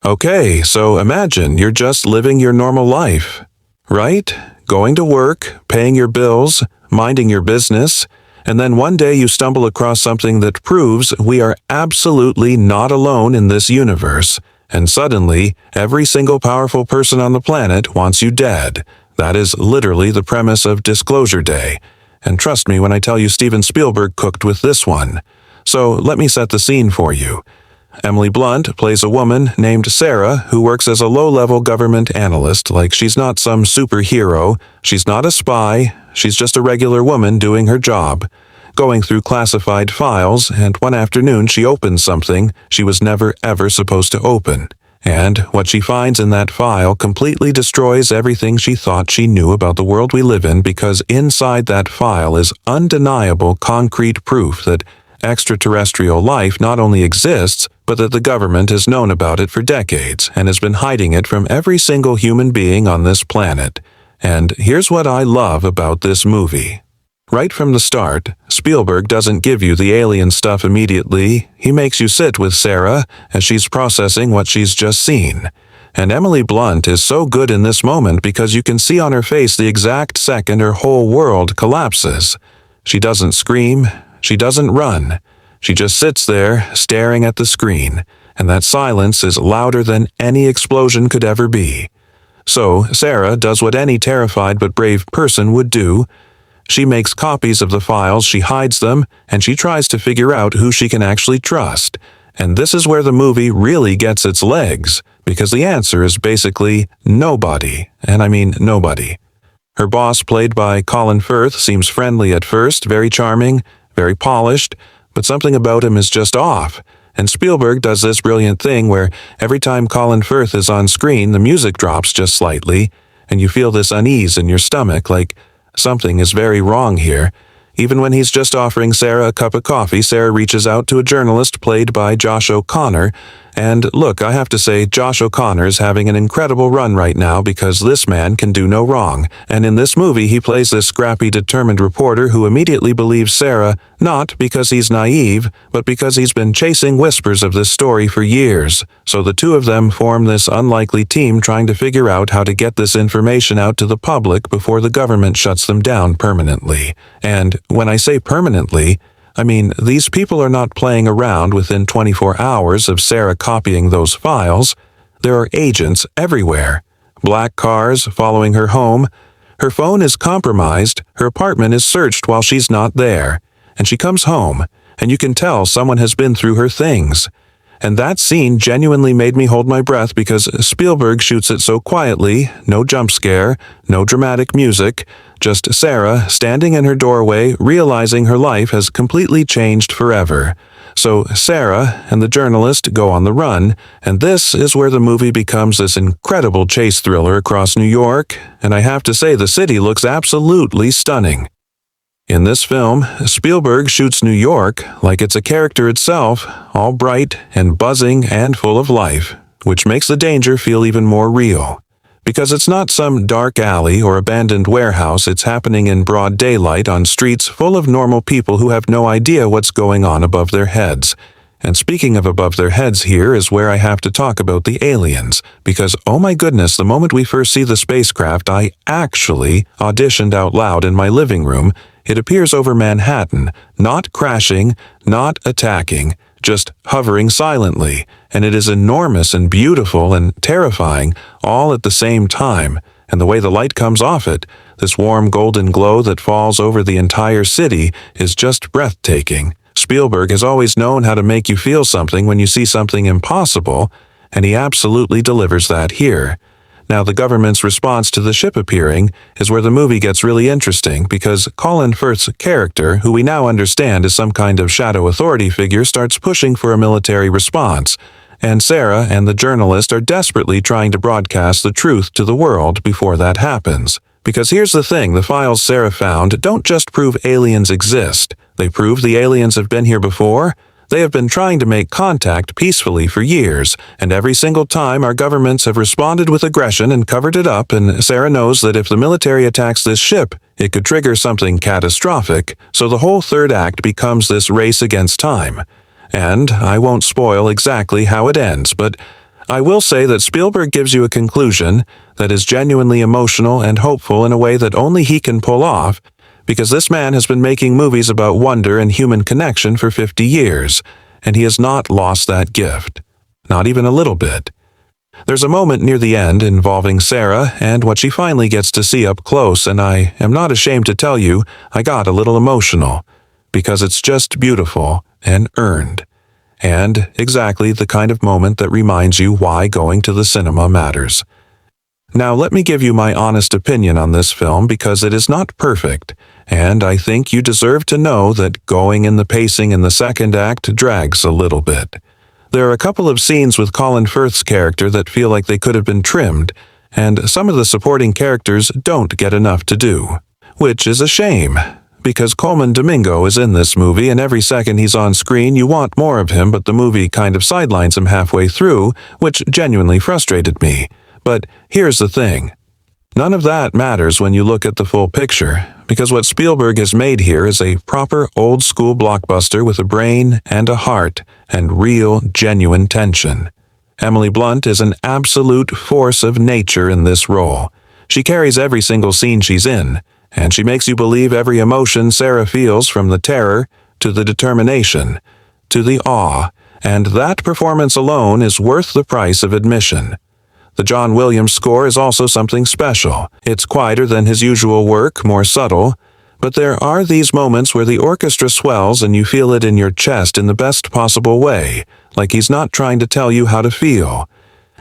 Okay, so imagine you're just living your normal life, right? Going to work, paying your bills, minding your business, and then one day you stumble across something that proves we are absolutely not alone in this universe, and suddenly every single powerful person on the planet wants you dead. That is literally the premise of Disclosure Day. And trust me when I tell you Steven Spielberg cooked with this one. So let me set the scene for you. Emily Blunt plays a woman named Sarah who works as a low-level government analyst, like she's not some superhero, she's not a spy, she's just a regular woman doing her job, going through classified files, and one afternoon she opens something she was never ever supposed to open. And what she finds in that file completely destroys everything she thought she knew about the world we live in, because inside that file is undeniable concrete proof that extraterrestrial life not only exists, but that the government has known about it for decades and has been hiding it from every single human being on this planet. And here's what I love about this movie. Right from the start, Spielberg doesn't give you the alien stuff immediately. He makes you sit with Sarah as she's processing what she's just seen. And Emily Blunt is so good in this moment because you can see on her face the exact second her whole world collapses. She doesn't scream. She doesn't run. She just sits there, staring at the screen, and that silence is louder than any explosion could ever be. So, Sarah does what any terrified but brave person would do. She makes copies of the files, she hides them, and she tries to figure out who she can actually trust. And this is where the movie really gets its legs, because the answer is basically nobody, and I mean nobody. Her boss, played by Colin Firth, seems friendly at first, very charming, very polished, but something about him is just off. And Spielberg does this brilliant thing where every time Colin Firth is on screen, the music drops just slightly, and you feel this unease in your stomach, like something is very wrong here. Even when he's just offering Sarah a cup of coffee, Sarah reaches out to a journalist played by Josh O'Connor. And look, I have to say, Josh O'Connor is having an incredible run right now because this man can do no wrong. And in this movie, he plays this scrappy, determined reporter who immediately believes Sarah, not because he's naive, but because he's been chasing whispers of this story for years. So the two of them form this unlikely team trying to figure out how to get this information out to the public before the government shuts them down permanently. And when I say permanently, I mean, these people are not playing around within 24 hours of Sarah copying those files. There are agents everywhere. Black cars following her home. Her phone is compromised. Her apartment is searched while she's not there. And she comes home, and you can tell someone has been through her things. And that scene genuinely made me hold my breath because Spielberg shoots it so quietly, no jump scare, no dramatic music, just Sarah standing in her doorway realizing her life has completely changed forever. So Sarah and the journalist go on the run, and this is where the movie becomes this incredible chase thriller across New York, and I have to say the city looks absolutely stunning. In this film, Spielberg shoots New York like it's a character itself, all bright and buzzing and full of life, which makes the danger feel even more real. Because it's not some dark alley or abandoned warehouse, it's happening in broad daylight on streets full of normal people who have no idea what's going on above their heads. And speaking of above their heads, here is where I have to talk about the aliens, because oh my goodness, the moment we first see the spacecraft, I actually auditioned out loud in my living room. It appears over Manhattan, not crashing, not attacking, just hovering silently, and it is enormous and beautiful and terrifying all at the same time, and the way the light comes off it, this warm golden glow that falls over the entire city, is just breathtaking. Spielberg has always known how to make you feel something when you see something impossible, and he absolutely delivers that here. Now, the government's response to the ship appearing is where the movie gets really interesting because Colin Firth's character, who we now understand is some kind of shadow authority figure, starts pushing for a military response, and Sarah and the journalist are desperately trying to broadcast the truth to the world before that happens. Because here's the thing, the files Sarah found don't just prove aliens exist, they prove the aliens have been here before. They have been trying to make contact peacefully for years, and every single time our governments have responded with aggression and covered it up, and Sarah knows that if the military attacks this ship, it could trigger something catastrophic, so the whole third act becomes this race against time. And I won't spoil exactly how it ends, but I will say that Spielberg gives you a conclusion that is genuinely emotional and hopeful in a way that only he can pull off, because this man has been making movies about wonder and human connection for 50 years, and he has not lost that gift. Not even a little bit. There's a moment near the end involving Sarah and what she finally gets to see up close, and I am not ashamed to tell you I got a little emotional, because it's just beautiful and earned. And exactly the kind of moment that reminds you why going to the cinema matters. Now let me give you my honest opinion on this film because it is not perfect, and I think you deserve to know that going in the pacing in the second act drags a little bit. There are a couple of scenes with Colin Firth's character that feel like they could have been trimmed, and some of the supporting characters don't get enough to do, which is a shame. Because Coleman Domingo is in this movie, and every second he's on screen you want more of him, but the movie kind of sidelines him halfway through, which genuinely frustrated me. But here's the thing. None of that matters when you look at the full picture, because what Spielberg has made here is a proper old-school blockbuster with a brain and a heart and real, genuine tension. Emily Blunt is an absolute force of nature in this role. She carries every single scene she's in, and she makes you believe every emotion Sarah feels, from the terror to the determination to the awe, and that performance alone is worth the price of admission. The John Williams score is also something special. It's quieter than his usual work, more subtle, but there are these moments where the orchestra swells and you feel it in your chest in the best possible way, like he's not trying to tell you how to feel.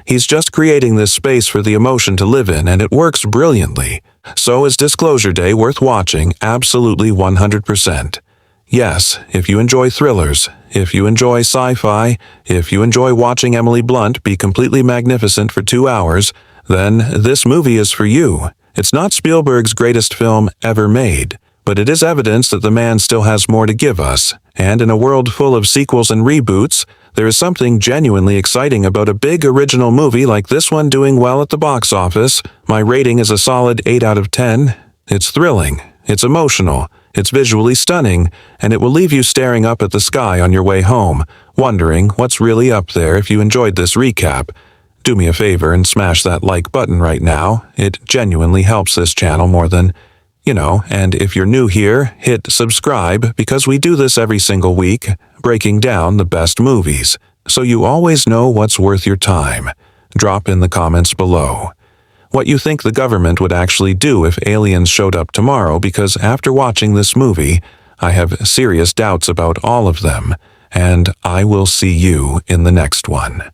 He's just creating this space for the emotion to live in, and it works brilliantly. So is Disclosure Day worth watching? Absolutely 100%. Yes, if you enjoy thrillers, if you enjoy sci-fi, if you enjoy watching Emily Blunt be completely magnificent for 2 hours, then this movie is for you. It's not Spielberg's greatest film ever made, but it is evidence that the man still has more to give us, and in a world full of sequels and reboots, there is something genuinely exciting about a big original movie like this one doing well at the box office. My rating is a solid 8 out of 10. It's thrilling, it's emotional, it's visually stunning, and it will leave you staring up at the sky on your way home, wondering what's really up there. If you enjoyed this recap, do me a favor and smash that like button right now. It genuinely helps this channel more than, and if you're new here, hit subscribe because we do this every single week, breaking down the best movies, so you always know what's worth your time. Drop in the comments below what you think the government would actually do if aliens showed up tomorrow, because after watching this movie, I have serious doubts about all of them, and I will see you in the next one.